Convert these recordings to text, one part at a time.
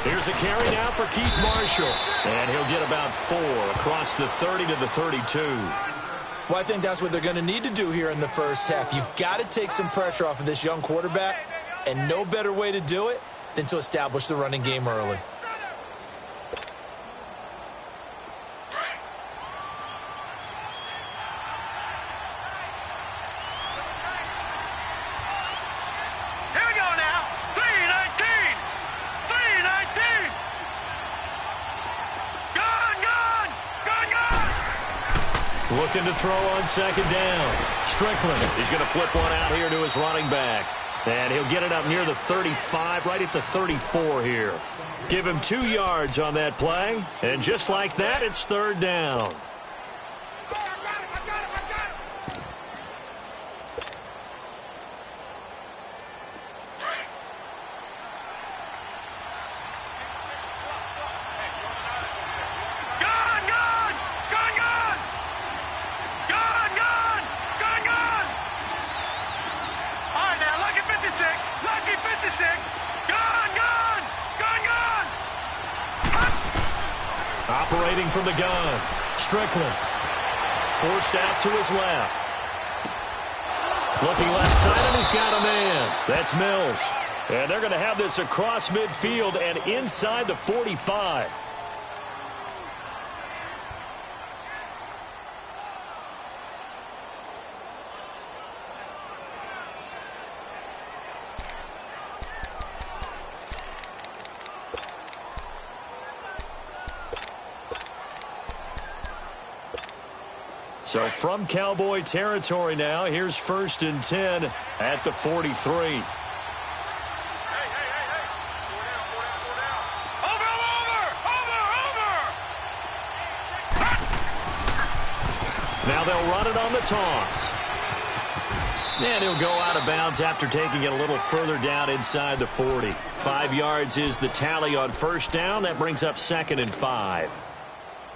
Here's a carry now for Keith Marshall. And he'll get about 4 across the 30 to the 32. Well, I think that's what they're going to need to do here in the first half. You've got to take some pressure off of this young quarterback, and no better way to do it than to establish the running game early. Looking to throw on second down. Strickland is going to flip one out here to his running back. And he'll get it up near the 35, right at the 34 here. Give him 2 yards on that play. And just like that, it's third down. Operating from the gun, Strickland. Forced out to his left. Looking left side, and he's got a man. That's Mills. And they're going to have this across midfield and inside the 45. So from Cowboy territory now, here's 1st and 10 at the 43. Hey. Over! Now they'll run it on the toss. And he'll go out of bounds after taking it a little further down inside the 40. 5 yards is the tally on first down. That brings up 2nd and 5.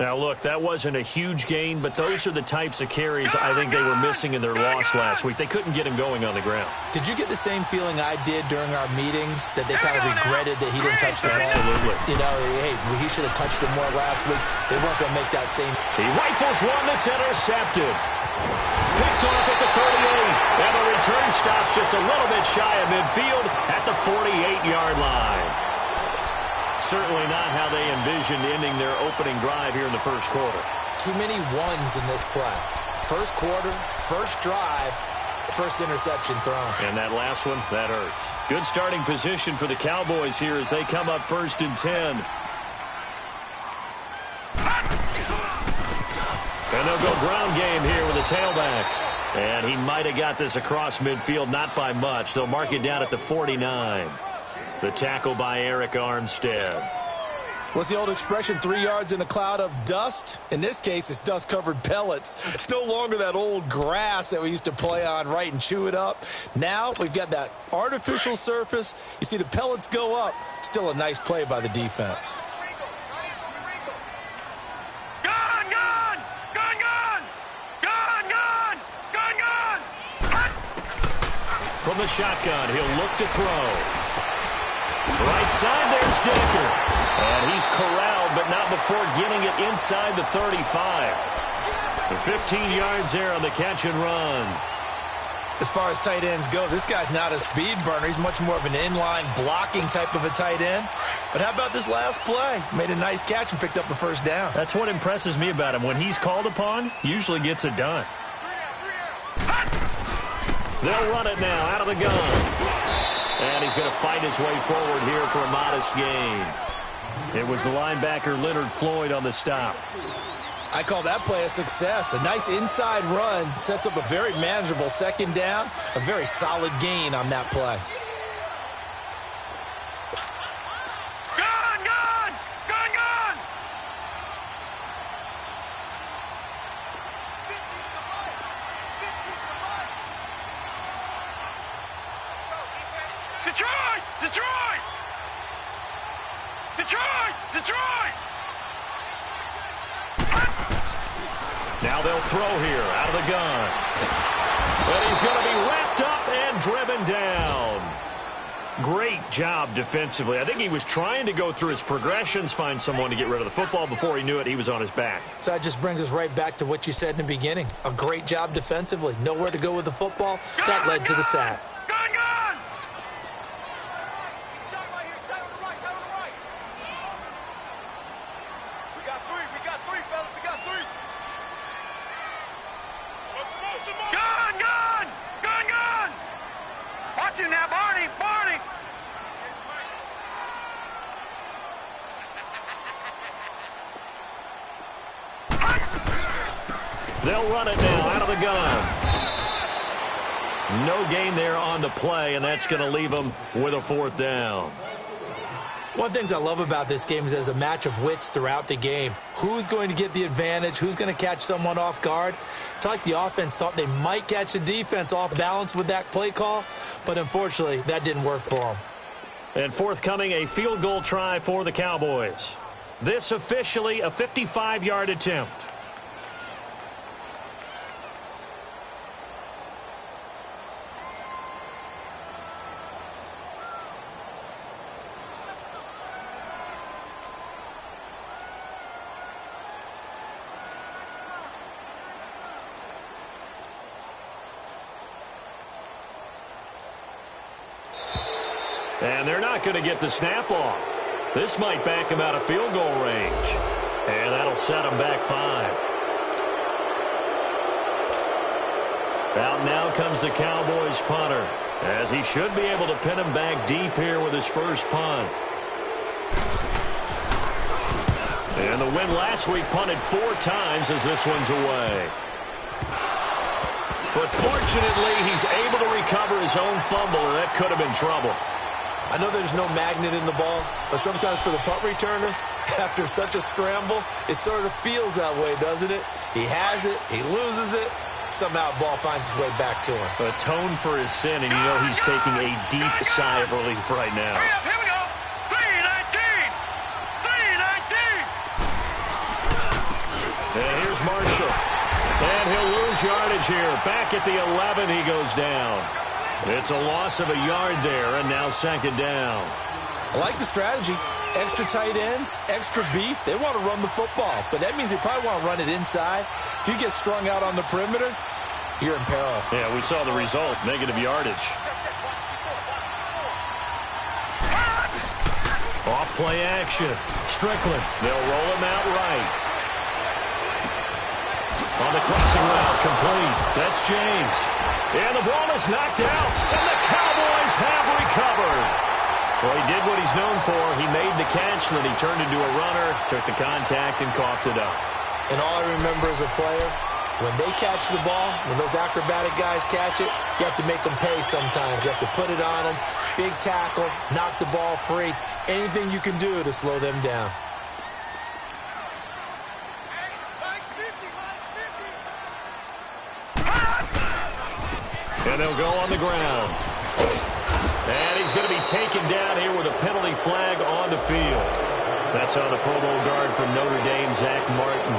Now, look, that wasn't a huge gain, but those are the types of carries I think they were missing in their loss last week. They couldn't get him going on the ground. Did you get the same feeling I did during our meetings, that they kind of regretted that he didn't touch the ball? Absolutely. You know, hey, he should have touched it more last week. They weren't going to make that same. He rifles one that's intercepted. Picked off at the 38. And the return stops just a little bit shy of midfield at the 48-yard line. Certainly not how they envisioned ending their opening drive here in the first quarter. Too many ones in this play. First quarter, first drive, first interception thrown. And that last one, that hurts. Good starting position for the Cowboys here as they come up 1st and 10. And they'll go ground game here with a tailback. And he might have got this across midfield, not by much. They'll mark it down at the 49. The tackle by Eric Armstead. What's the old expression, 3 yards in a cloud of dust? In this case, it's dust-covered pellets. It's no longer that old grass that we used to play on, right, and chew it up. Now we've got that artificial surface. You see the pellets go up. Still a nice play by the defense. From the shotgun, he'll look to throw. Right side, there's Decker. And he's corralled, but not before getting it inside the 35. The 15 yards there on the catch and run. As far as tight ends go, this guy's not a speed burner. He's much more of an inline blocking type of a tight end. But how about this last play? Made a nice catch and picked up a first down. That's what impresses me about him. When he's called upon, usually gets it done. They'll run it now out of the gun. And he's going to fight his way forward here for a modest gain. It was the linebacker Leonard Floyd on the stop. I call that play a success. A nice inside run sets up a very manageable second down. A very solid gain on that play. Detroit! Now they'll throw here out of the gun. But he's going to be wrapped up and driven down. Great job defensively. I think he was trying to go through his progressions, find someone to get rid of the football. Before he knew it, he was on his back. So that just brings us right back to what you said in the beginning. A great job defensively. Nowhere to go with the football. That led to the sack. They'll run it now out of the gun. No gain there on the play, and that's going to leave them with a 4th down. One of the things I love about this game is there's a match of wits throughout the game. Who's going to get the advantage? Who's going to catch someone off guard? It's like the offense thought they might catch the defense off balance with that play call, but unfortunately, that didn't work for them. And forthcoming, a field goal try for the Cowboys. This officially a 55-yard attempt. And they're not going to get the snap off. This might back him out of field goal range. And that'll set him back 5. Out now comes the Cowboys punter, as he should be able to pin him back deep here with his first punt. And the win last week punted 4 times as this one's away. But fortunately, he's able to recover his own fumble, and that could have been trouble. I know there's no magnet in the ball, but sometimes for the punt returner, after such a scramble, it sort of feels that way, doesn't it? He has it, he loses it, somehow the ball finds its way back to him. Atone for his sin, and you know he's taking a deep sigh of relief right now. Here we go. 3-19. And here's Marshall. And he'll lose yardage here. Back at the 11, he goes down. It's a loss of a yard there, and now 2nd down. I like the strategy. Extra tight ends, extra beef. They want to run the football, but that means they probably want to run it inside. If you get strung out on the perimeter, you're in peril. Yeah, we saw the result, negative yardage. Off play action. Strickland. They'll roll him out right. On the crossing route, complete. That's James. And the ball is knocked out, and the Cowboys have recovered. Well, he did what he's known for. He made the catch, then he turned into a runner, took the contact, and coughed it up. And all I remember as a player, when they catch the ball, when those acrobatic guys catch it, you have to make them pay sometimes. You have to put it on them, big tackle, knock the ball free, anything you can do to slow them down. And they'll go on the ground. And he's going to be taken down here with a penalty flag on the field. That's on the Pro Bowl guard from Notre Dame, Zach Martin.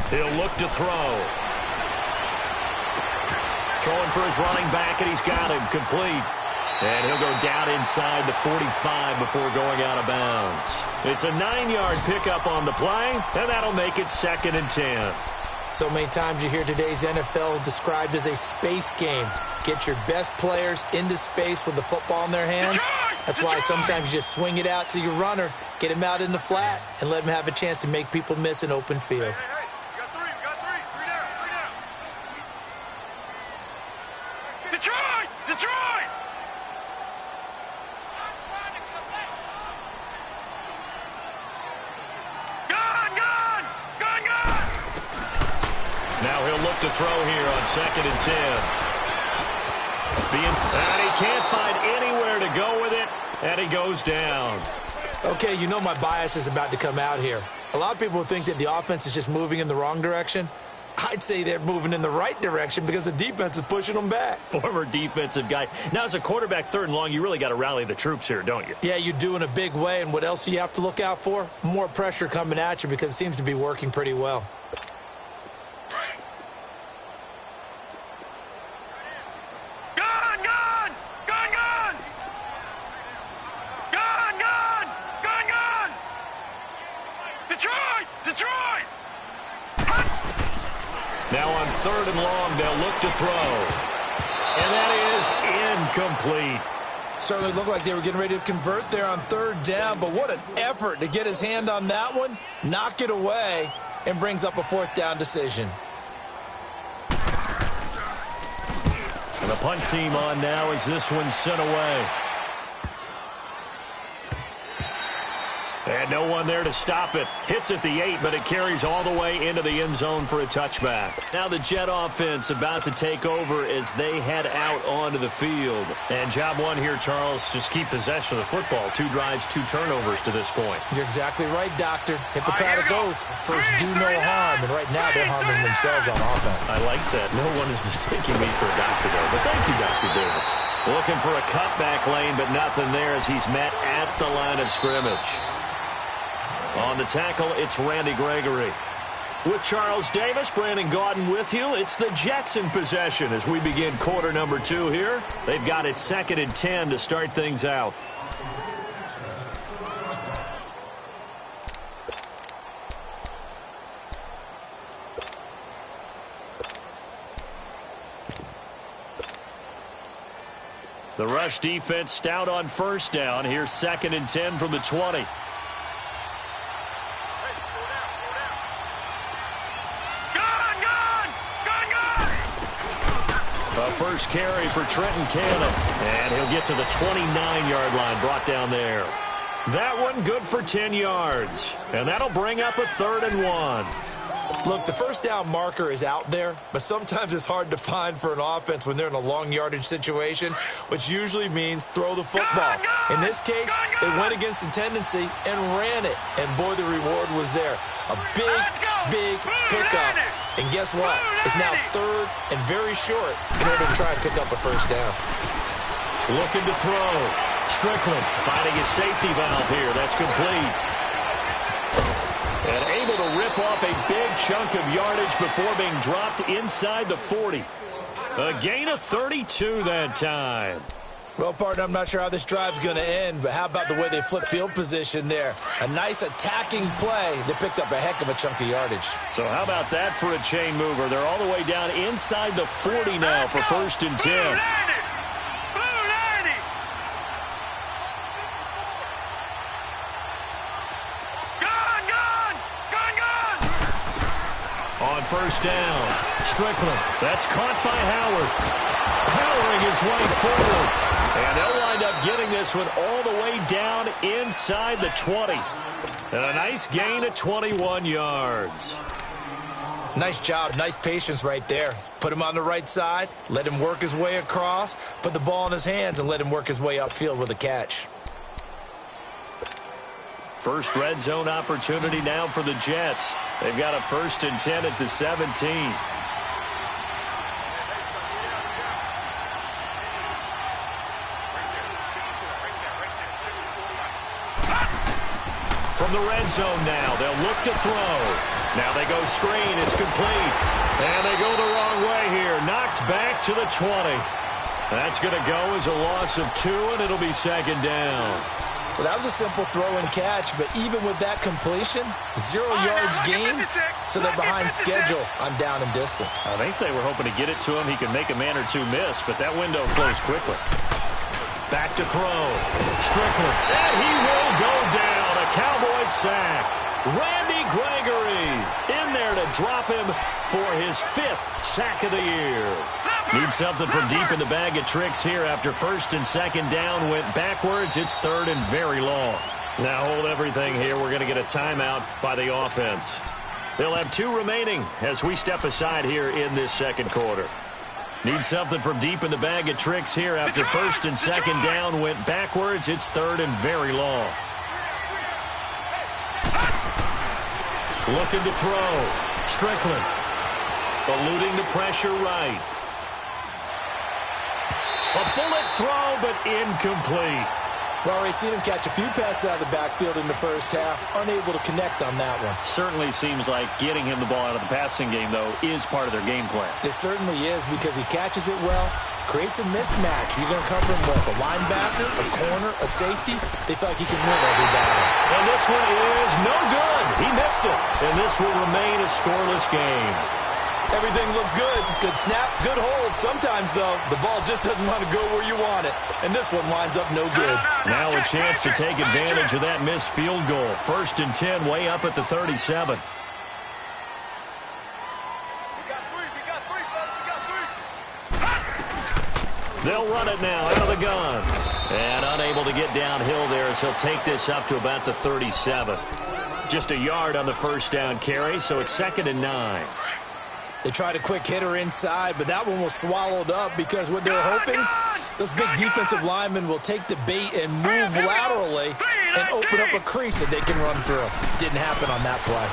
He'll look to throw. Throwing for his running back, and he's got him complete. And he'll go down inside the 45 before going out of bounds. It's a 9-yard pickup on the play, and that'll make it 2nd and 10. So many times you hear today's NFL described as a space game. Get your best players into space with the football in their hands. That's why sometimes you just swing it out to your runner, get him out in the flat, and let him have a chance to make people miss an open field. To throw here on 2nd and 10. And he can't find anywhere to go with it, and he goes down. Okay, you know my bias is about to come out here. A lot of people think that the offense is just moving in the wrong direction. I'd say they're moving in the right direction because the defense is pushing them back. Former defensive guy. Now, as a quarterback, 3rd and long, you really got to rally the troops here, don't you? Yeah, you do in a big way. And what else do you have to look out for? More pressure coming at you because it seems to be working pretty well. Now on 3rd and long, they'll look to throw. And that is incomplete. Certainly looked like they were getting ready to convert there on 3rd down, but what an effort to get his hand on that one, knock it away, and brings up a 4th down decision. And the punt team on now as this one's sent away. And no one there to stop it. Hits at the 8, but it carries all the way into the end zone for a touchback. Now the Jet offense about to take over as they head out onto the field. And job one here, Charles, just keep possession of the football. 2 drives, 2 turnovers to this point. You're exactly right, Doctor. Hippocratic oath. First, do no harm. And right now, they're harming themselves on offense. I like that. No one is mistaking me for a doctor, though. But thank you, Dr. Davis. Looking for a cutback lane, but nothing there as he's met at the line of scrimmage. On the tackle, it's Randy Gregory. With Charles Davis, Brandon Gaudin with you. It's the Jets in possession as we begin quarter number 2 here. They've got it 2nd and 10 to start things out. The rush defense stout on 1st down. Here's 2nd and 10 from the 20. First carry for Trenton Cannon. And he'll get to the 29-yard line, brought down there. That one good for 10 yards. And that'll bring up a 3rd and 1. Look, the 1st down marker is out there, but sometimes it's hard to find for an offense when they're in a long yardage situation, which usually means throw the football. In this case, they went against the tendency and ran it. And boy, the reward was there. A big pickup. And guess what? It's now 3rd and very short in order to try and pick up a 1st down. Looking to throw. Strickland finding his safety valve here. That's complete. And able to rip off a big chunk of yardage before being dropped inside the 40. A gain of 32 that time. Well, partner, I'm not sure how this drive's going to end, but how about the way they flip field position there? A nice attacking play. They picked up a heck of a chunk of yardage. So how about that for a chain mover? They're all the way down inside the 40 now for 1st and 10. On 1st down, Strickland. That's caught by Howard. Powering his way forward. And they'll wind up getting this one all the way down inside the 20. And a nice gain of 21 yards. Nice job, nice patience right there. Put him on the right side, let him work his way across, put the ball in his hands, and let him work his way upfield with a catch. First red zone opportunity now for the Jets. They've got a 1st and 10 at the 17. From the red zone now, they'll look to throw. Now they go screen, it's complete. And they go the wrong way here. Knocked back to the 20. That's going to go as a loss of 2, and it'll be 2nd down. Well, that was a simple throw and catch, but even with that completion, 0 yards gained, so they're behind schedule on down and distance. I think they were hoping to get it to him. He could make a man or 2 miss, but that window closed quickly. Back to throw. Strickland. And he will go down. A Cowboys sack. Randy Gregory in there to drop him for his 5th sack of the year. Need something from deep in the bag of tricks here after 1st and 2nd down went backwards. It's 3rd and very long. Now hold everything here. We're going to get a timeout by the offense. They'll have 2 remaining as we step aside here in this 2nd quarter. Need something from deep in the bag of tricks here after 1st and 2nd down went backwards. It's 3rd and very long. Looking to throw. Strickland. Eluding the pressure right. A bullet throw, but incomplete. We've already seen him catch a few passes out of the backfield in the first half. Unable to connect on that one. Certainly seems like getting him the ball out of the passing game, though, is part of their game plan. It certainly is because he catches it well, creates a mismatch. You're going to cover him with a linebacker, a corner, a safety. They feel like he can win every battle. And this one is no good. He missed it. And this will remain a scoreless game. Everything looked good. Good snap, good hold. Sometimes, though, the ball just doesn't want to go where you want it. And this one winds up no good. Now a chance to take advantage of that missed field goal. 1st and 10, way up at the 37. They'll run it now out of the gun. And unable to get downhill there as he'll take this up to about the 37. Just a yard on the first down carry, so it's 2nd and 9. They tried a quick hitter inside, but that one was swallowed up because what they're hoping, those big defensive linemen will take the bait and move laterally and open up a crease that they can run through. Didn't happen on that play.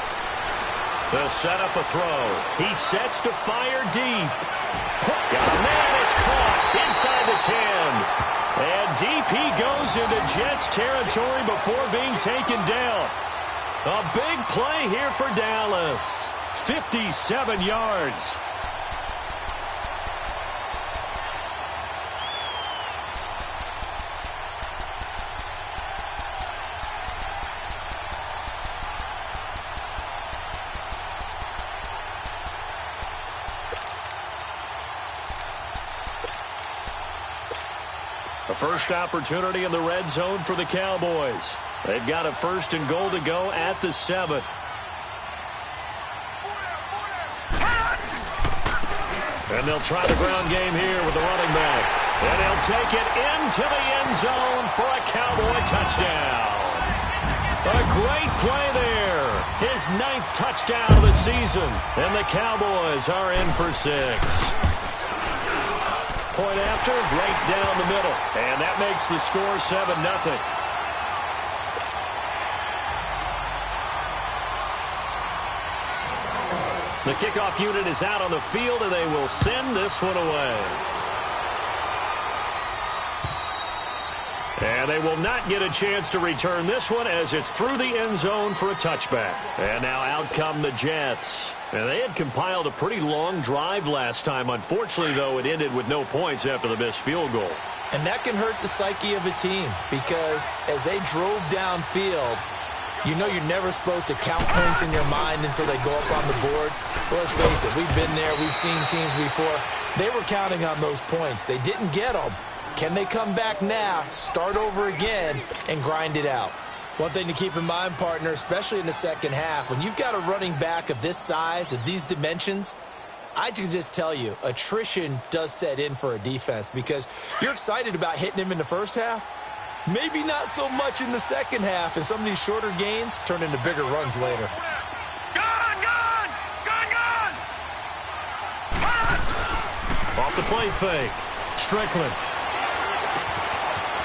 They'll set up a throw. He sets to fire deep. Got a man, it's caught inside the 10. And DP goes into Jets territory before being taken down. A big play here for Dallas. 57 yards. A first opportunity in the red zone for the Cowboys. They've got a 1st and goal to go at the 7. And they'll try the ground game here with the running back. And he'll take it into the end zone for a Cowboy touchdown. A great play there. His 9th touchdown of the season. And the Cowboys are in for 6. Point after, right down the middle. And that makes the score 7-0. The kickoff unit is out on the field, and they will send this one away. And they will not get a chance to return this one as it's through the end zone for a touchback. And now out come the Jets. And they had compiled a pretty long drive last time. Unfortunately, though, it ended with no points after the missed field goal. And that can hurt the psyche of a team because as they drove downfield, you know you're never supposed to count points in your mind until they go up on the board. But let's face it, we've been there. We've seen teams before. They were counting on those points. They didn't get them. Can they come back now, start over again, and grind it out? One thing to keep in mind, partner, especially in the second half, when you've got a running back of this size, of these dimensions, I can just tell you, attrition does set in for a defense because you're excited about hitting him in the first half. Maybe not so much in the second half, and some of these shorter gains turn into bigger runs later. Off the play fake. Strickland.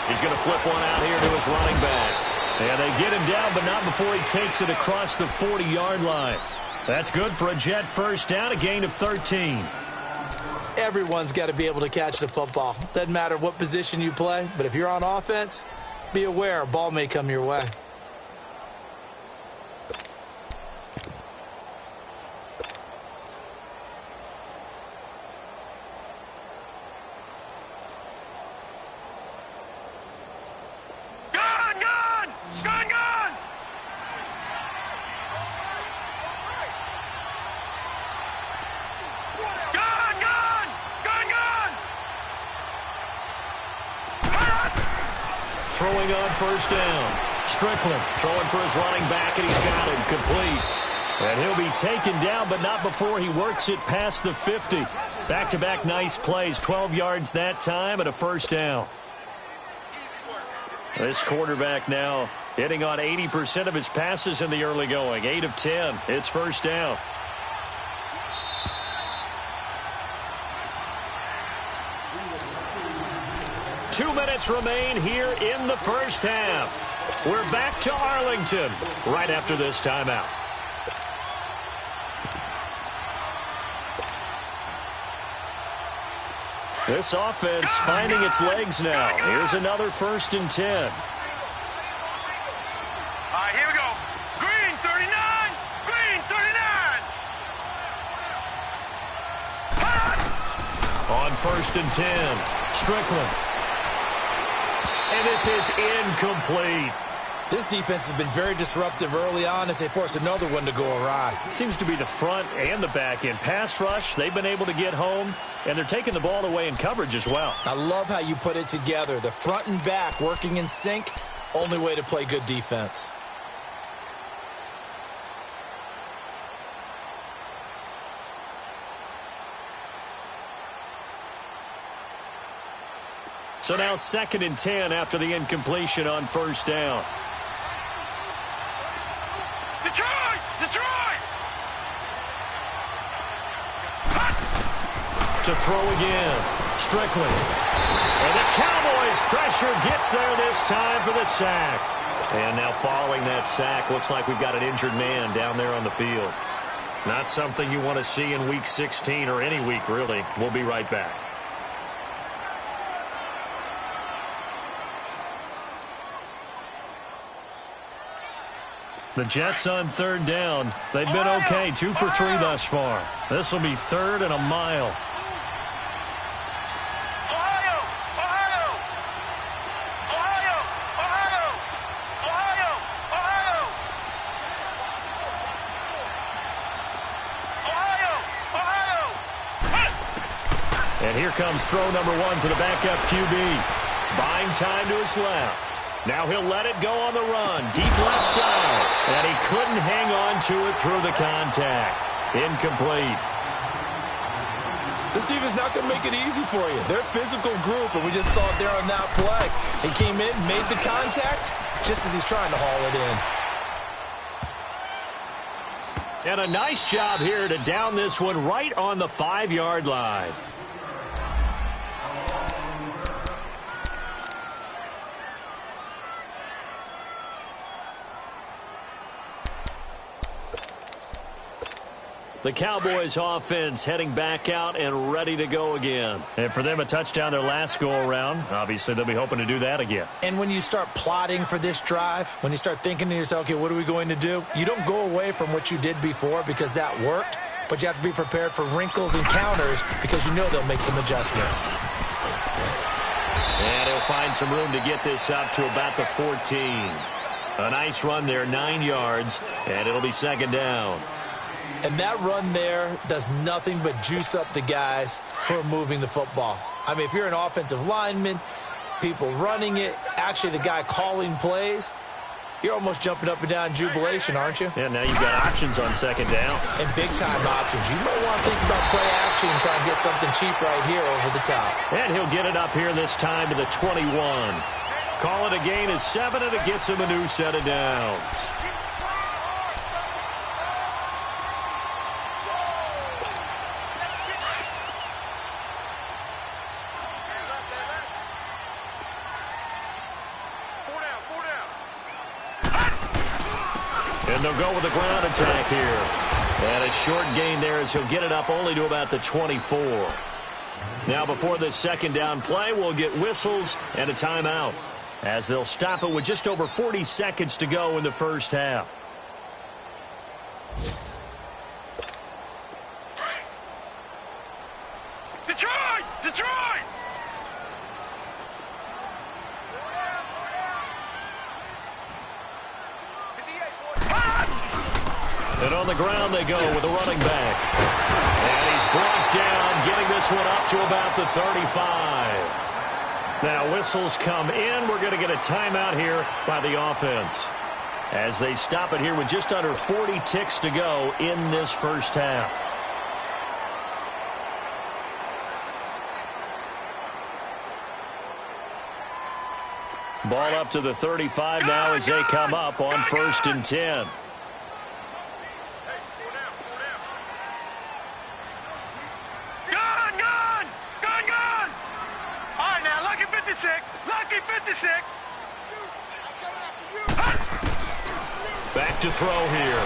He's going to flip one out here to his running back. And they get him down, but not before he takes it across the 40-yard line. That's good for a Jet first down, a gain of 13. Everyone's got to be able to catch the football. Doesn't matter what position you play, but if you're on offense, be aware a ball may come your way. Throwing on first down. Strickland throwing for his running back, and he's got him complete. And he'll be taken down, but not before he works it past the 50. Back-to-back nice plays, 12 yards that time, and a first down. This quarterback now hitting on 80% of his passes in the early going. 8 of 10. It's first down. Two minutes remain here in the first half. We're back to Arlington right after this timeout. This offense finding its legs now. Here's another 1st and 10. All right, here we go. Green, 39. Green, 39. On 1st and 10, Strickland. And this is incomplete. This defense has been very disruptive early on as they force another one to go awry. Seems to be the front and the back end. Pass rush, they've been able to get home, and they're taking the ball away in coverage as well. I love how you put it together. The front and back working in sync, only way to play good defense. So now 2nd and 10 after the incompletion on 1st down. Detroit! Detroit! To throw again, Strickland. And the Cowboys' pressure gets there this time for the sack. And now following that sack, looks like we've got an injured man down there on the field. Not something you want to see in Week 16 or any week, really. We'll be right back. The Jets on 3rd down. They've been okay, 2 for 3 thus far. This will be 3rd and a mile. Ohio! Ohio! Ohio! Ohio! Ohio! Ohio! Ohio! Ohio! And here comes throw number 1 for the backup QB. Buying time to his left. Now he'll let it go on the run. Deep left side. And he couldn't hang on to it through the contact. Incomplete. This defense is not going to make it easy for you. They're a physical group, and we just saw it there on that play. He came in, made the contact, just as he's trying to haul it in. And a nice job here to down this one right on the 5-yard line. The Cowboys offense heading back out and ready to go again. And for them, a touchdown their last go-around. Obviously, they'll be hoping to do that again. And when you start plotting for this drive, when you start thinking to yourself, okay, what are we going to do? You don't go away from what you did before because that worked, but you have to be prepared for wrinkles and counters because you know they'll make some adjustments. And he'll find some room to get this up to about the 14. A nice run there, 9 yards, and it'll be 2nd down. And that run there does nothing but juice up the guys who are moving the football. I mean, if you're an offensive lineman, people running it, actually the guy calling plays, you're almost jumping up and down in jubilation, aren't you? Yeah, now you've got options on 2nd down. And big-time options. You might want to think about play action and try and get something cheap right here over the top. And he'll get it up here this time to the 21. Call it a gain of 7, and it gets him a new set of downs. And they'll go with the ground attack here. And a short gain there as he'll get it up only to about the 24. Now before this 2nd down play, we'll get whistles and a timeout as they'll stop it with just over 40 seconds to go in the 1st half. Detroit! Detroit! And on the ground they go with a running back. And he's brought down, getting this one up to about the 35. Now whistles come in. We're going to get a timeout here by the offense as they stop it here with just under 40 ticks to go in this 1st half. Ball up to the 35 now as they come up on 1st and 10. Lucky 56. Back to throw here.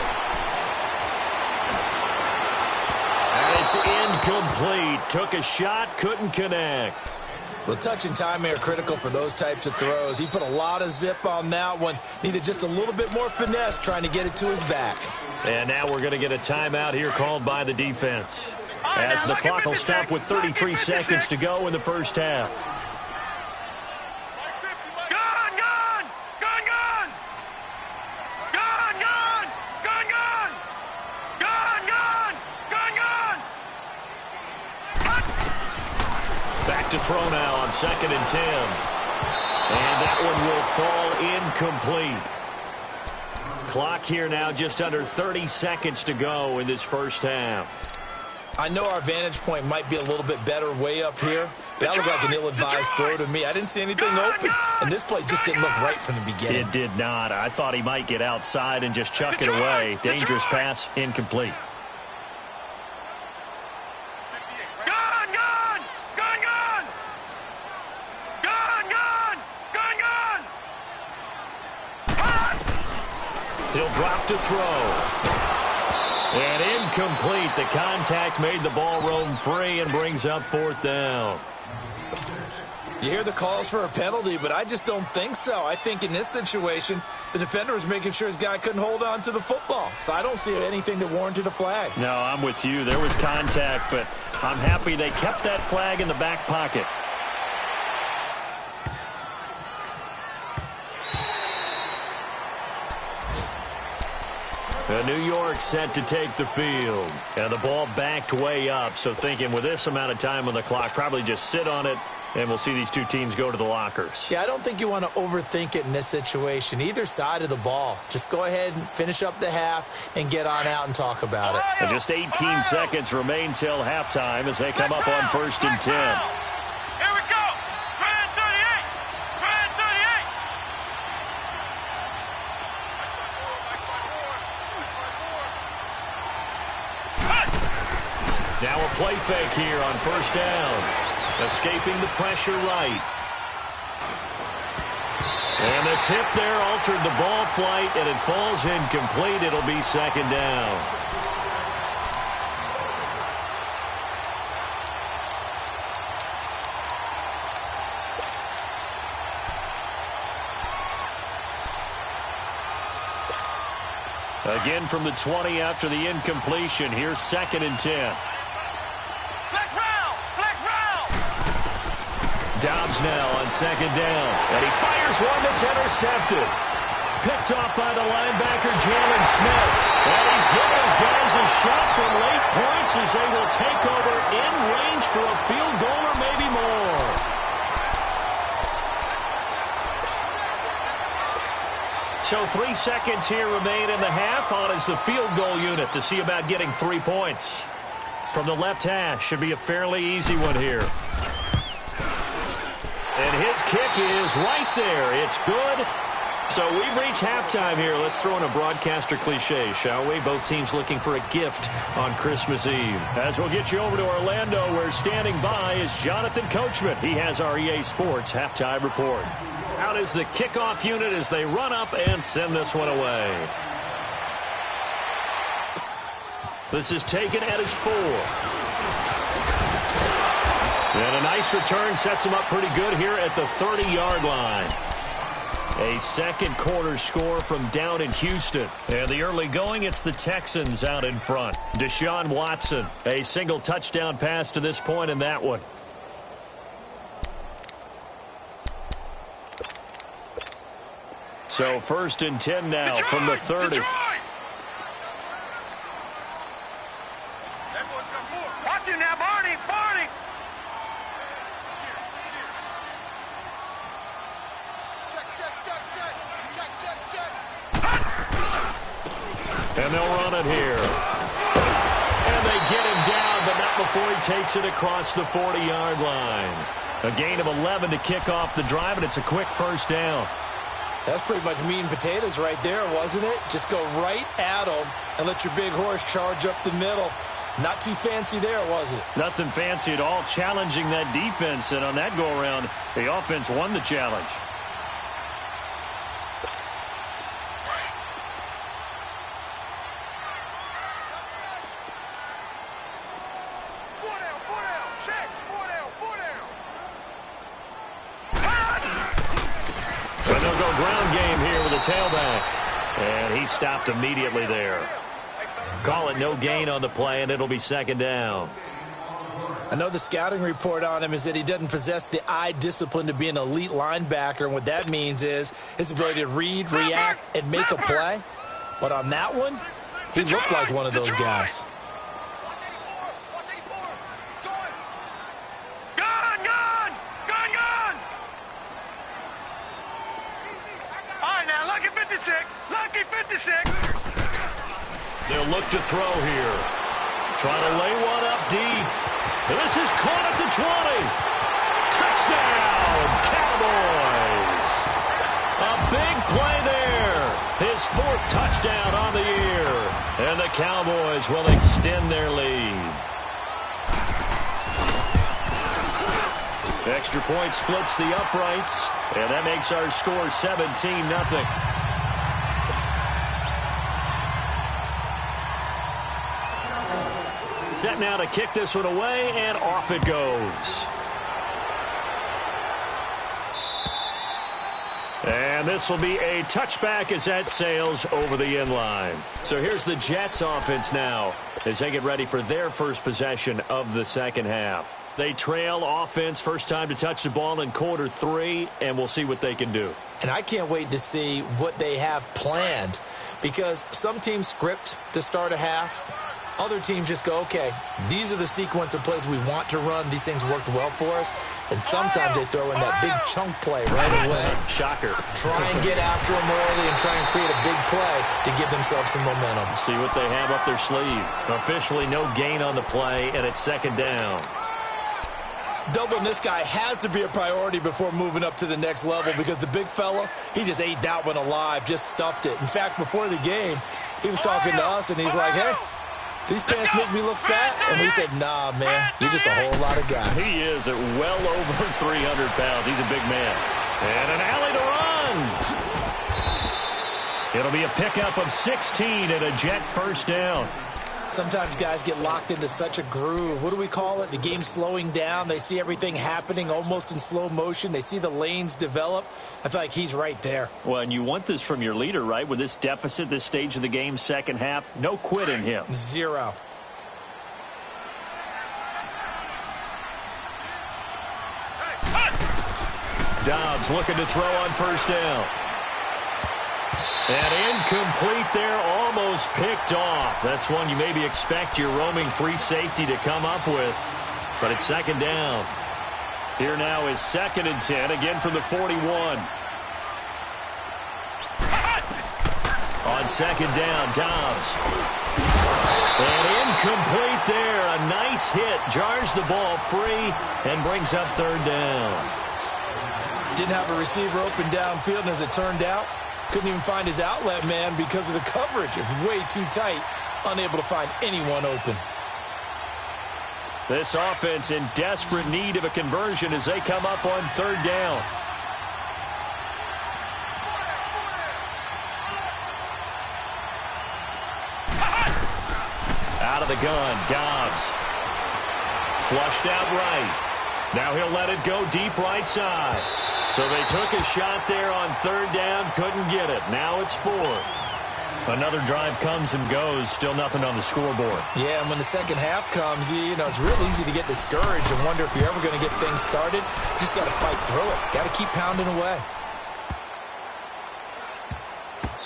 And It's incomplete. Took a shot, couldn't connect. Well, touch and timing are critical for those types of throws. He put a lot of zip on that one. Needed just a little bit more finesse trying to get it to his back. And now we're going to get a timeout here called by the defense, as the clock will stop with 33 seconds to go in the first half. Back to throw now on 2nd and 10. And that one will fall incomplete. Clock here now just under 30 seconds to go in this first half. I know our vantage point might be a little bit better way up here, but that looked like an ill-advised throw to me. I didn't see anything open, and this play just didn't look right from the beginning. It did not. I thought he might get outside and just chuck it away. Dangerous pass, incomplete. He'll drop to throw. And incomplete. The contact made the ball roam free and brings up 4th down. You hear the calls for a penalty, but I just don't think so. I think in this situation, the defender was making sure his guy couldn't hold on to the football. So I don't see anything that warranted a flag. No, I'm with you. There was contact, but I'm happy they kept that flag in the back pocket. New York set to take the field. And the ball backed way up. So thinking with this amount of time on the clock, probably just sit on it, and we'll see these two teams go to the lockers. Yeah, I don't think you want to overthink it in this situation. Either side of the ball. Just go ahead and finish up the half and get on out and talk about it. And just 18 seconds remain till halftime as they come up on 1st and 10. Now a play fake here on 1st down. Escaping the pressure right. And the tip there altered the ball flight, and it falls incomplete. It'll be 2nd down. Again from the 20 after the incompletion. Here's 2nd and 10. Dobbs now on 2nd down. And he fires one that's intercepted. Picked off by the linebacker, Jalen Smith. And he's giving his guys a shot from late points as they will take over in range for a field goal or maybe more. So 3 seconds here remain in the half. On is the field goal unit to see about getting 3 points. From the left hash, should be a fairly easy one here. And his kick is right there. It's good. So we've reached halftime here. Let's throw in a broadcaster cliche, shall we? Both teams looking for a gift on Christmas Eve. As we'll get you over to Orlando, where standing by is Jonathan Coachman. He has our EA Sports halftime report. Out is the kickoff unit as they run up and send this one away. This is taken at his 4. And a nice return sets him up pretty good here at the 30-yard line. A second quarter score from down in Houston. And the early going, it's the Texans out in front. Deshaun Watson, a single touchdown pass to this point in that one. So 1st and 10 now from the 30. Watch him now, Barney. And they'll run it here. And they get him down, but not before he takes it across the 40-yard line. A gain of 11 to kick off the drive, and it's a quick 1st down. That's pretty much meat and potatoes right there, wasn't it? Just go right at them and let your big horse charge up the middle. Not too fancy there, was it? Nothing fancy at all, challenging that defense. And on that go-around, the offense won the challenge. ground game here with a tailback. And he stopped immediately there. Call it no gain on the play, and it'll be second down. I know the scouting report on him is that he doesn't possess the eye discipline to be an elite linebacker. And what that means is his ability to read, react, and make a play. But on that one, he looked like one of those guys. Lucky 56. Lucky 56. They'll look to throw here. Trying to lay one up deep. And this is caught at the 20. Touchdown, Cowboys. A big play there. His 4th touchdown on the year. And the Cowboys will extend their lead. Extra point splits the uprights. And that makes our score 17-0. Set now to kick this one away, and off it goes. And this will be a touchback as that sails over the end line. So here's the Jets offense now as they get ready for their first possession of the second half. They trail offense, first time to touch the ball in quarter 3, and we'll see what they can do. And I can't wait to see what they have planned, because some teams script to start a half. Other teams just go, okay, these are the sequence of plays we want to run. These things worked well for us. And sometimes they throw in that big chunk play right away. Shocker. Try and get after them early and try and create a big play to give themselves some momentum. See what they have up their sleeve. Officially no gain on the play, and it's second down. Doubling this guy has to be a priority before moving up to the next level, because the big fella, he just ate that one alive, just stuffed it. In fact, before the game, he was talking to us, and he's like, hey, these pants make me look fat. And we said, nah, man, you're just a whole lot of guy. He is at well over 300 pounds. He's a big man. And an alley to run. It'll be a pickup of 16 and a Jet first down. Sometimes guys get locked into such a groove. What do we call it? The game's slowing down. They see everything happening almost in slow motion. They see the lanes develop. I feel like he's right there. Well, and you want this from your leader, right? With this deficit, this stage of the game, second half, no quit in him. 0. Dobbs looking to throw on first down. And incomplete there, almost picked off. That's one you maybe expect your roaming free safety to come up with. But it's second down. Here now is 2nd and 10, again from the 41. On second down, Dobbs. And incomplete there. A nice hit. Jars the ball free and brings up third down. Didn't have a receiver open downfield, and as it turned out, couldn't even find his outlet man because of the coverage. It was way too tight, unable to find anyone open. This offense in desperate need of a conversion as they come up on third down. Out of the gun, Dobbs. Flushed out right. Now he'll let it go deep right side. So they took a shot there on third down, couldn't get it. Now it's 4. Another drive comes and goes, still nothing on the scoreboard. Yeah, and when the second half comes, you know, it's real easy to get discouraged and wonder if you're ever going to get things started. You just got to fight through it. Got to keep pounding away.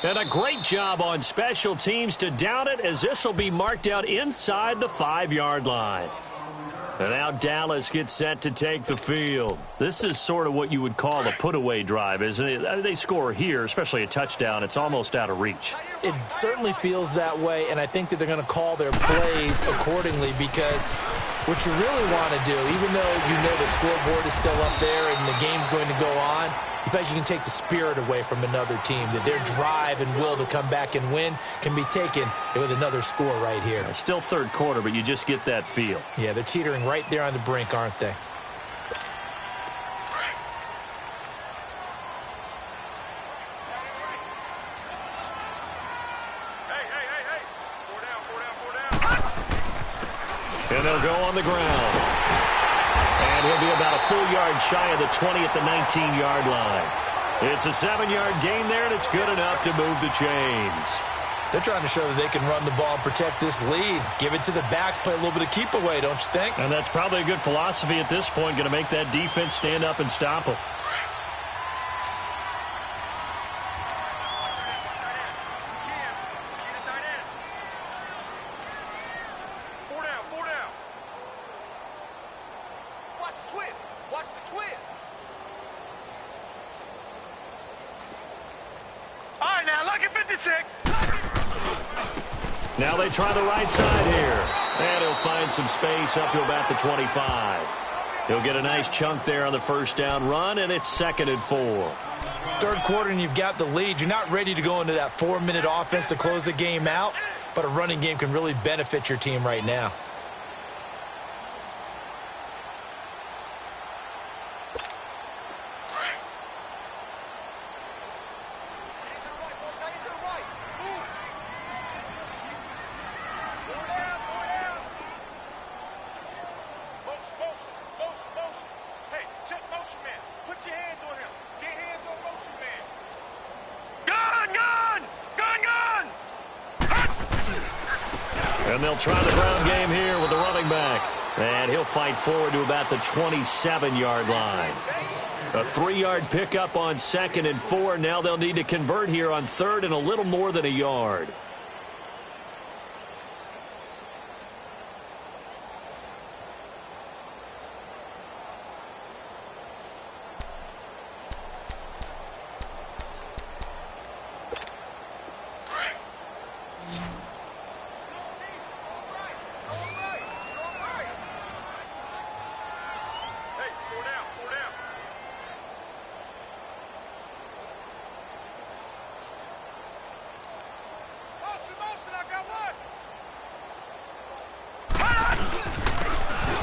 And a great job on special teams to down it, as this will be marked out inside the 5-yard line. And now Dallas gets set to take the field. This is sort of what you would call a put-away drive, isn't it? They score here, especially a touchdown. It's almost out of reach. It certainly feels that way, and I think that they're going to call their plays accordingly, because what you really want to do, even though you know the scoreboard is still up there and the game's going to go on, you think you can take the spirit away from another team, that their drive and will to come back and win can be taken with another score right here. Still third quarter, but you just get that feel. Yeah, they're teetering right there on the brink, aren't they? And they'll go on the ground. And he'll be about a full yard shy of the 20 at the 19-yard line. It's a 7-yard gain there, and it's good enough to move the chains. They're trying to show that they can run the ball and protect this lead. Give it to the backs, play a little bit of keep away, don't you think? And that's probably a good philosophy at this point, going to make that defense stand up and stop them. Now they try the right side here. And he'll find some space up to about the 25. He'll get a nice chunk there on the first down run, and it's 2nd and 4. Third quarter and you've got the lead. You're not ready to go into that 4-minute offense to close the game out, but a running game can really benefit your team right now. And they'll try the ground game here with the running back. And he'll fight forward to about the 27-yard line. A 3-yard pickup on 2nd and 4. Now they'll need to convert here on 3rd and a little more than a yard.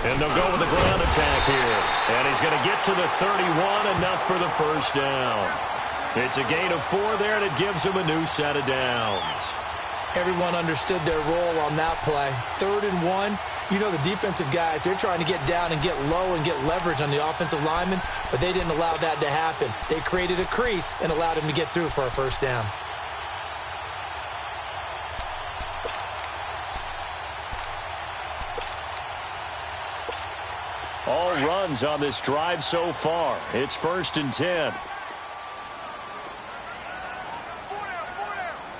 And they'll go with the ground attack here. And he's going to get to the 31, enough for the first down. It's a gain of 4 there, and it gives him a new set of downs. Everyone understood their role on that play. 3rd and 1, you know the defensive guys, they're trying to get down and get low and get leverage on the offensive lineman, but they didn't allow that to happen. They created a crease and allowed him to get through for a first down. All runs on this drive so far. It's 1st and 10.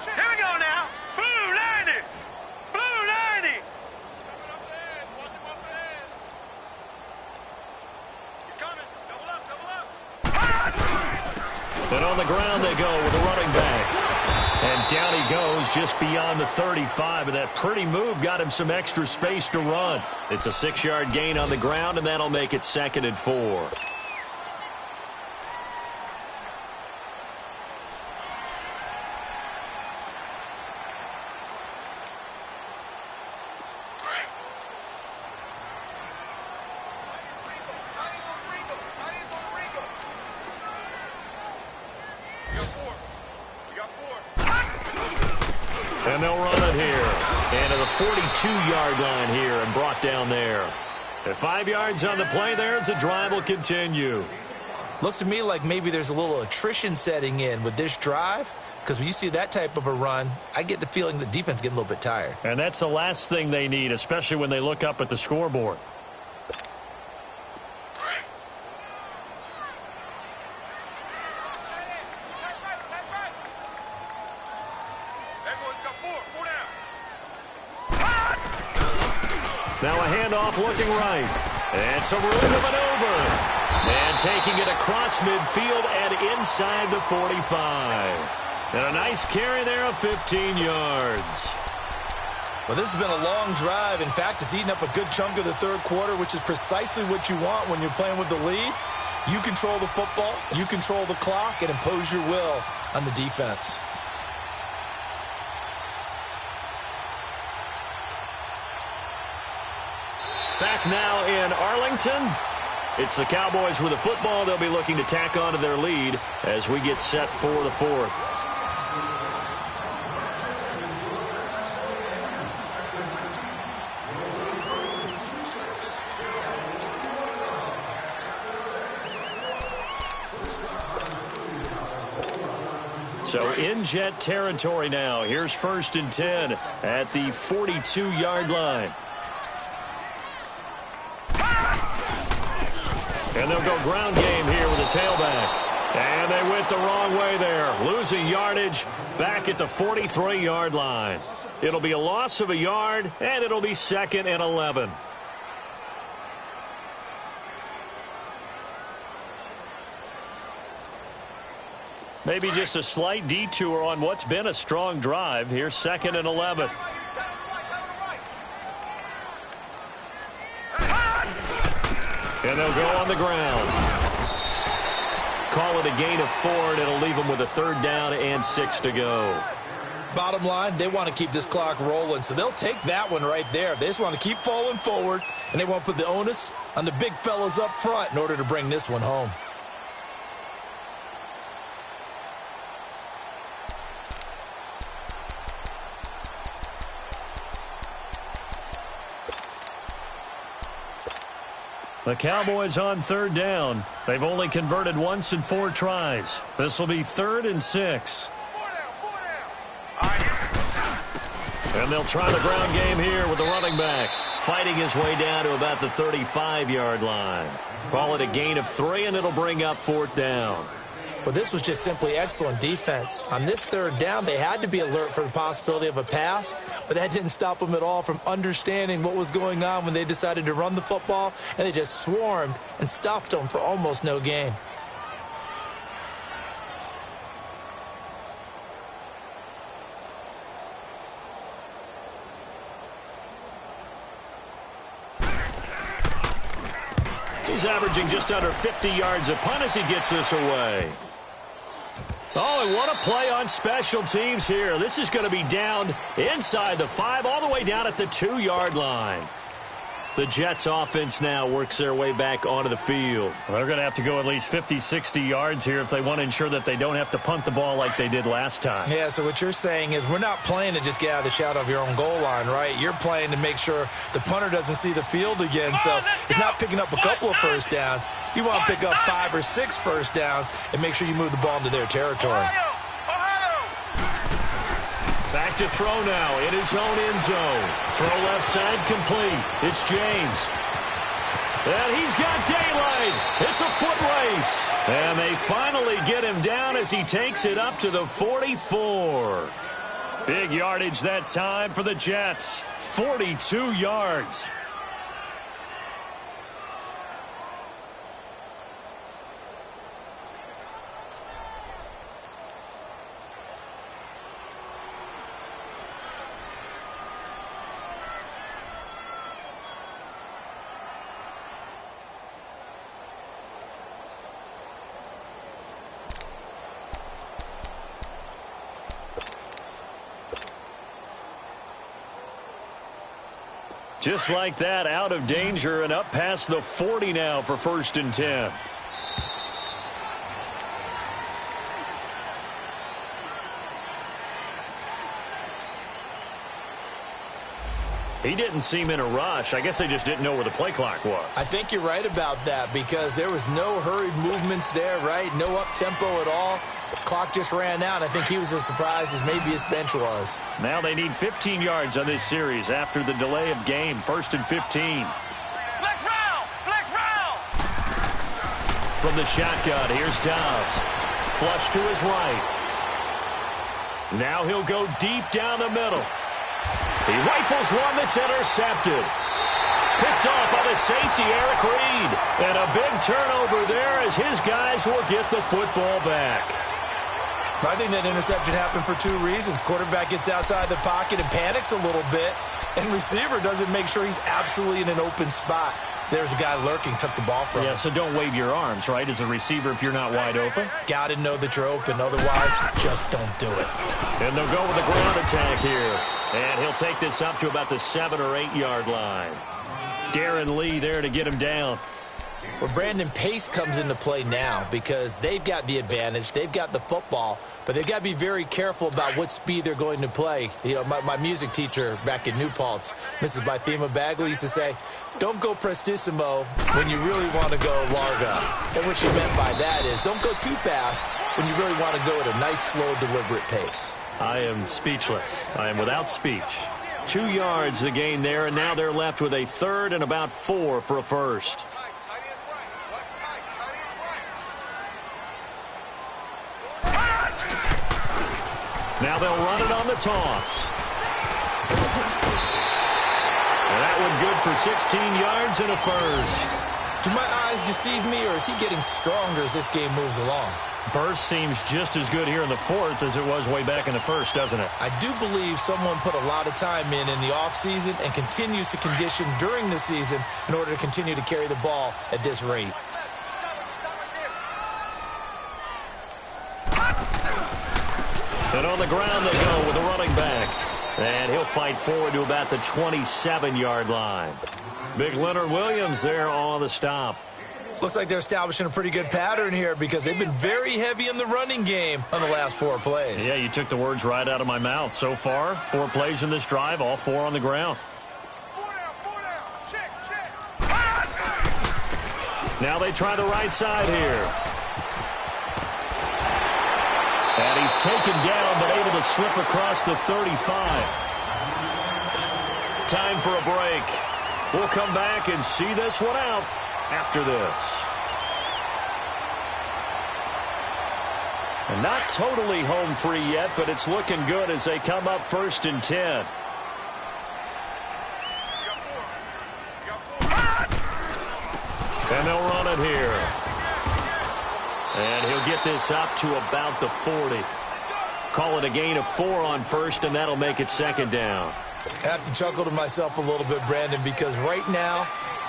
Here we go now. Blue 90. Blue 90. He's coming. Double up, double up. And on the ground they go with the running back. And down he goes just beyond the 35. And that pretty move got him some extra space to run. It's a 6-yard gain on the ground, and that'll make it 2nd and 4. And they'll run it here. And to the 42-yard line here and brought down there. At 5 yards on the play there as the drive will continue. Looks to me like maybe there's a little attrition setting in with this drive, because when you see that type of a run, I get the feeling the defense getting a little bit tired. And that's the last thing they need, especially when they look up at the scoreboard. Now a handoff looking right. And some room to maneuver. And taking it across midfield and inside the 45. And a nice carry there of 15 yards. Well, this has been a long drive. In fact, it's eaten up a good chunk of the third quarter, which is precisely what you want when you're playing with the lead. You control the football, you control the clock, and impose your will on the defense. Back now in Arlington. It's the Cowboys with the football. They'll be looking to tack on to their lead as we get set for the 4th. So in Jet territory now. Here's 1st and 10 at the 42-yard line. And they'll go ground game here with a tailback. And they went the wrong way there. Losing yardage back at the 43-yard line. It'll be a loss of a yard, and it'll be 2nd and 11. Maybe just a slight detour on what's been a strong drive. Here's 2nd and 11. And they'll go on the ground. Call it a gain of 4, and it'll leave them with a 3rd down and 6 to go. Bottom line, they want to keep this clock rolling, so they'll take that one right there. They just want to keep falling forward, and they want to put the onus on the big fellas up front in order to bring this one home. The Cowboys on 3rd down. They've only converted once in 4 tries. This will be 3rd and 6. And they'll try the ground game here with the running back. Fighting his way down to about the 35-yard line. Call it a gain of 3, and it'll bring up 4th down. Well, this was just simply excellent defense. On this 3rd down, they had to be alert for the possibility of a pass, but that didn't stop them at all from understanding what was going on when they decided to run the football, and they just swarmed and stuffed them for almost no gain. He's averaging just under 50 yards a punt as he gets this away. Oh, and what a play on special teams here. This is going to be down inside the 5, all the way down at the 2-yard line. The Jets offense now works their way back onto the field. Well, they're going to have to go at least 50, 60 yards here if they want to ensure that they don't have to punt the ball like they did last time. Yeah, so what you're saying is we're not playing to just get out of the shadow of your own goal line, right? You're playing to make sure the punter doesn't see the field again. So it's not picking up a couple of first downs. You want to pick up 5 or 6 first downs and make sure you move the ball into their territory. Back to throw now in his own end zone. Throw left side complete. It's James. And he's got daylight. It's a foot race. And they finally get him down as he takes it up to the 44. Big yardage that time for the Jets. 42 yards. Just like that, out of danger and up past the 40 now for 1st and 10. He didn't seem in a rush. I guess they just didn't know where the play clock was. I think you're right about that because there was no hurried movements there, right? No up-tempo at all. Clock just ran out. I think he was as surprised as maybe his bench was. Now they need 15 yards on this series after the delay of game. 1st and 15. Flex round! Flex round! From the shotgun, here's Dobbs. Flush to his right. Now he'll go deep down the middle. He rifles one that's intercepted. Picked off by the safety, Eric Reed. And a big turnover there as his guys will get the football back. I think that interception happened for 2 reasons. Quarterback gets outside the pocket and panics a little bit. And receiver doesn't make sure he's absolutely in an open spot. So there's a guy lurking, took the ball from him. Yeah, so don't wave your arms, right, as a receiver if you're not wide open. Got to know that you're open. Otherwise, just don't do it. And they'll go with the ground attack here. And he'll take this up to about the 7 or 8 yard line. Darren Lee there to get him down. Well, Brandon, pace comes into play now because they've got the advantage. They've got the football, but they've got to be very careful about what speed they're going to play. You know, my music teacher back in New Paltz, Mrs. Bythema Bagley, used to say, don't go prestissimo when you really want to go larga. And what she meant by that is don't go too fast when you really want to go at a nice, slow, deliberate pace. I am speechless. I am without speech. 2 yards the gain there, and now they're left with a third and about 4 for a first. Now they'll run it on the toss. And that one good for 16 yards and a first. Do my eyes deceive me, or is he getting stronger as this game moves along? Burst seems just as good here in the fourth as it was way back in the first, doesn't it? I do believe someone put a lot of time in the offseason and continues to condition during the season in order to continue to carry the ball at this rate. And on the ground they go with the running back. And he'll fight forward to about the 27-yard line. Big Leonard Williams there on the stop. Looks like they're establishing a pretty good pattern here because they've been very heavy in the running game on the last 4 plays. Yeah, you took the words right out of my mouth. So far, 4 plays in this drive, all 4 on the ground. 4 down. Check. Now they try the right side here. And he's taken down, but able to slip across the 35. Time for a break. We'll come back and see this one out after this. And not totally home free yet, but it's looking good as they come up 1st and 10. And they'll run it here. And he'll get this up to about the 40. Call it a gain of 4 on first, and that'll make it 2nd down. I have to chuckle to myself a little bit, Brandon, because right now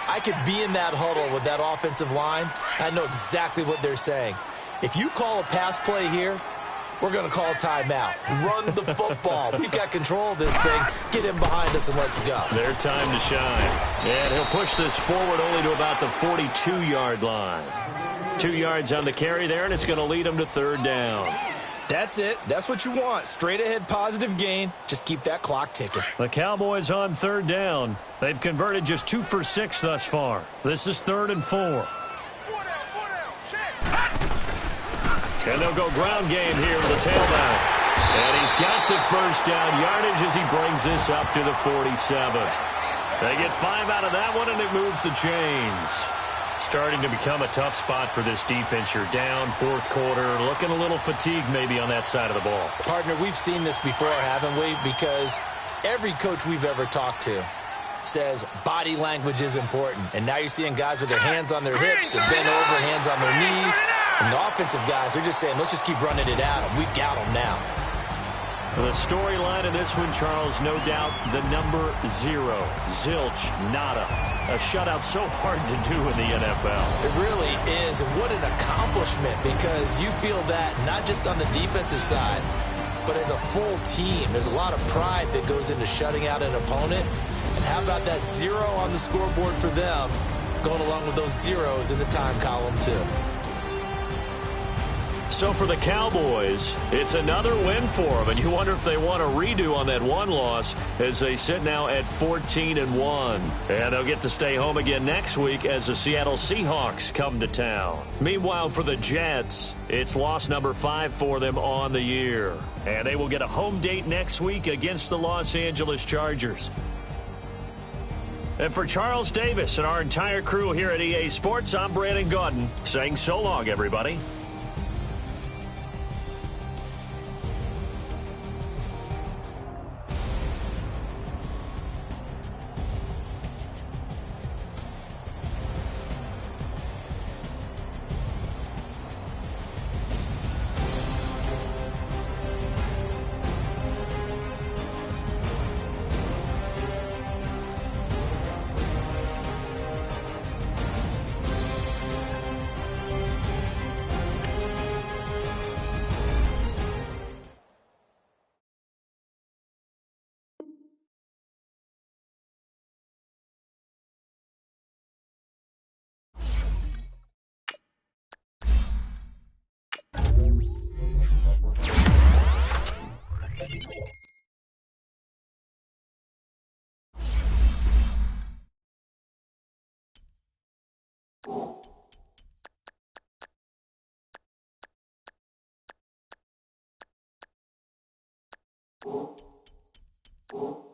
I could be in that huddle with that offensive line. I know exactly what they're saying. If you call a pass play here, we're going to call a timeout. Run the football. We've got control of this thing. Get him behind us and let's go. Their time to shine. And he'll push this forward only to about the 42-yard line. 2 yards on the carry there, and it's going to lead them to 3rd down. That's it. That's what you want. Straight ahead positive gain. Just keep that clock ticking. The Cowboys on 3rd down. They've converted just 2 for 6 thus far. This is 3rd and 4. 4 down. Check. And they'll go ground game here with the tailback. And he's got the 1st down yardage as he brings this up to the 47. They get 5 out of that one, and it moves the chains. Starting to become a tough spot for this defense. You're down 4th quarter, looking a little fatigued maybe on that side of the ball. Partner, we've seen this before, haven't we? Because every coach we've ever talked to says body language is important. And now you're seeing guys with their hands on their hips and bent over, hands on their knees. And the offensive guys are just saying, let's just keep running it at them. We've got them now. The storyline of this one, Charles, no doubt the number 0. Zilch, nada. A shutout so hard to do in the NFL. It really is, and what an accomplishment, because you feel that not just on the defensive side, but as a full team. There's a lot of pride that goes into shutting out an opponent. And how about that 0 on the scoreboard for them, going along with those zeros in the time column, too. So for the Cowboys, it's another win for them, and you wonder if they want a redo on that one loss as they sit now at 14-1. And they'll get to stay home again next week as the Seattle Seahawks come to town. Meanwhile, for the Jets, it's loss number 5 for them on the year. And they will get a home date next week against the Los Angeles Chargers. And for Charles Davis and our entire crew here at EA Sports, I'm Brandon Gaudin saying so long, everybody. Bye.